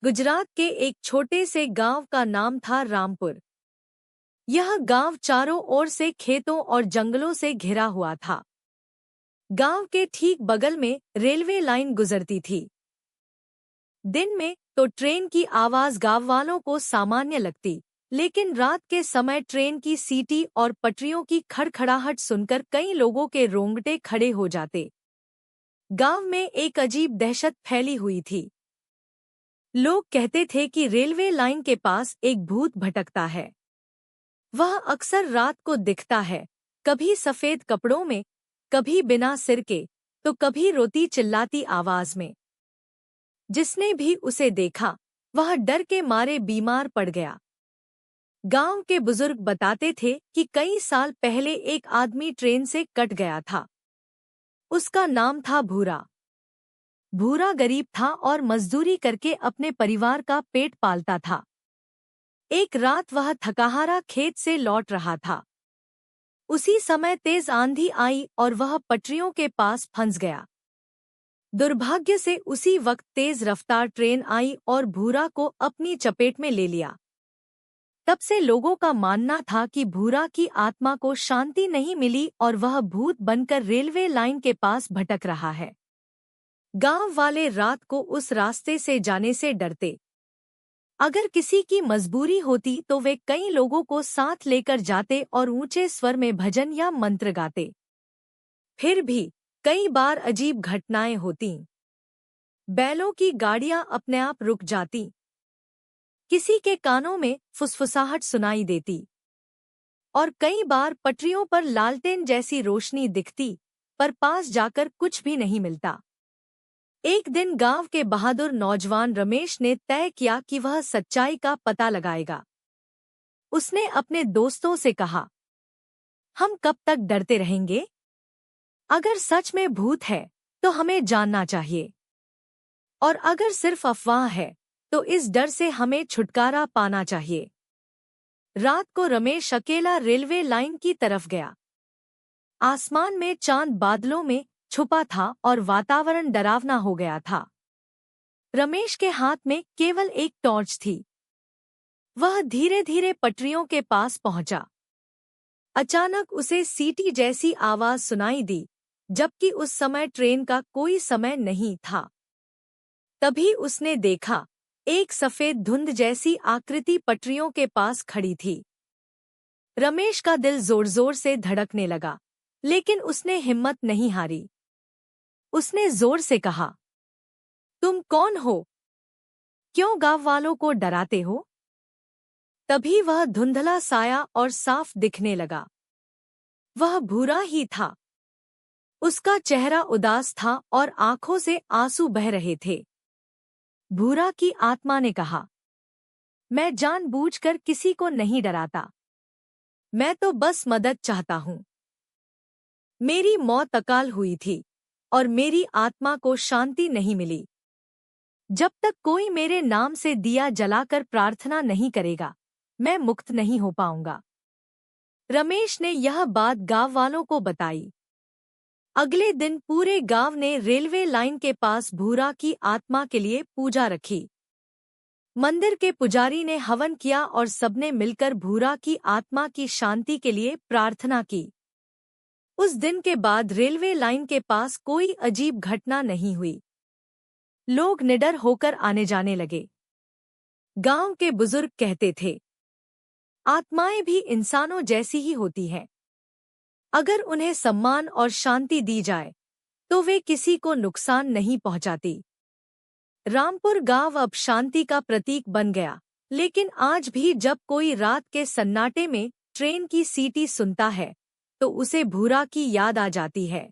गुजरात के एक छोटे से गांव का नाम था रामपुर। यह गांव चारों ओर से खेतों और जंगलों से घिरा हुआ था। गांव के ठीक बगल में रेलवे लाइन गुजरती थी। दिन में तो ट्रेन की आवाज गांव वालों को सामान्य लगती, लेकिन रात के समय ट्रेन की सीटी और पटरियों की खड़खड़ाहट सुनकर कई लोगों के रोंगटे खड़े हो जाते। गांव में एक अजीब दहशत फैली हुई थी। लोग कहते थे कि रेलवे लाइन के पास एक भूत भटकता है। वह अक्सर रात को दिखता है, कभी सफेद कपड़ों में, कभी बिना सिर के, तो कभी रोती चिल्लाती आवाज में। जिसने भी उसे देखा, वह डर के मारे बीमार पड़ गया। गांव के बुजुर्ग बताते थे कि कई साल पहले एक आदमी ट्रेन से कट गया था। उसका नाम था भूरा। भूरा गरीब था और मजदूरी करके अपने परिवार का पेट पालता था। एक रात वह थकाहारा खेत से लौट रहा था। उसी समय तेज आंधी आई और वह पटरियों के पास फंस गया। दुर्भाग्य से उसी वक्त तेज रफ्तार ट्रेन आई और भूरा को अपनी चपेट में ले लिया। तब से लोगों का मानना था कि भूरा की आत्मा को शांति नहीं मिली और वह भूत बनकर रेलवे लाइन के पास भटक रहा है। गांव वाले रात को उस रास्ते से जाने से डरते। अगर किसी की मजबूरी होती तो वे कई लोगों को साथ लेकर जाते और ऊंचे स्वर में भजन या मंत्र गाते। फिर भी कई बार अजीब घटनाएं होतीं। बैलों की गाड़ियां अपने आप रुक जाती। किसी के कानों में फुसफुसाहट सुनाई देती और कई बार पटरियों पर लालटेन जैसी रोशनी दिखती, पर पास जाकर कुछ भी नहीं मिलता। एक दिन गांव के बहादुर नौजवान रमेश ने तय किया कि वह सच्चाई का पता लगाएगा। उसने अपने दोस्तों से कहा, हम कब तक डरते रहेंगे? अगर सच में भूत है तो हमें जानना चाहिए, और अगर सिर्फ अफवाह है तो इस डर से हमें छुटकारा पाना चाहिए। रात को रमेश अकेला रेलवे लाइन की तरफ गया। आसमान में चांद बादलों में छुपा था और वातावरण डरावना हो गया था। रमेश के हाथ में केवल एक टॉर्च थी। वह धीरे धीरे पटरियों के पास पहुंचा। अचानक उसे सीटी जैसी आवाज सुनाई दी, जबकि उस समय ट्रेन का कोई समय नहीं था। तभी उसने देखा, एक सफेद धुंध जैसी आकृति पटरियों के पास खड़ी थी। रमेश का दिल जोर जोर से धड़कने लगा, लेकिन उसने हिम्मत नहीं हारी। उसने जोर से कहा, तुम कौन हो? क्यों गांव वालों को डराते हो? तभी वह धुंधला साया और साफ दिखने लगा। वह भूरा ही था। उसका चेहरा उदास था और आंखों से आंसू बह रहे थे। भूरा की आत्मा ने कहा, मैं जानबूझकर किसी को नहीं डराता। मैं तो बस मदद चाहता हूँ। मेरी मौत अकाल हुई थी और मेरी आत्मा को शांति नहीं मिली। जब तक कोई मेरे नाम से दिया जलाकर प्रार्थना नहीं करेगा, मैं मुक्त नहीं हो पाऊंगा। रमेश ने यह बात गांव वालों को बताई। अगले दिन पूरे गांव ने रेलवे लाइन के पास भूरा की आत्मा के लिए पूजा रखी। मंदिर के पुजारी ने हवन किया और सबने मिलकर भूरा की आत्मा की शांति के लिए प्रार्थना की। उस दिन के बाद रेलवे लाइन के पास कोई अजीब घटना नहीं हुई। लोग निडर होकर आने जाने लगे। गांव के बुजुर्ग कहते थे, आत्माएं भी इंसानों जैसी ही होती हैं। अगर उन्हें सम्मान और शांति दी जाए तो वे किसी को नुकसान नहीं पहुंचाती। रामपुर गांव अब शांति का प्रतीक बन गया, लेकिन आज भी जब कोई रात के सन्नाटे में ट्रेन की सीटी सुनता है तो उसे भूरा की याद आ जाती है।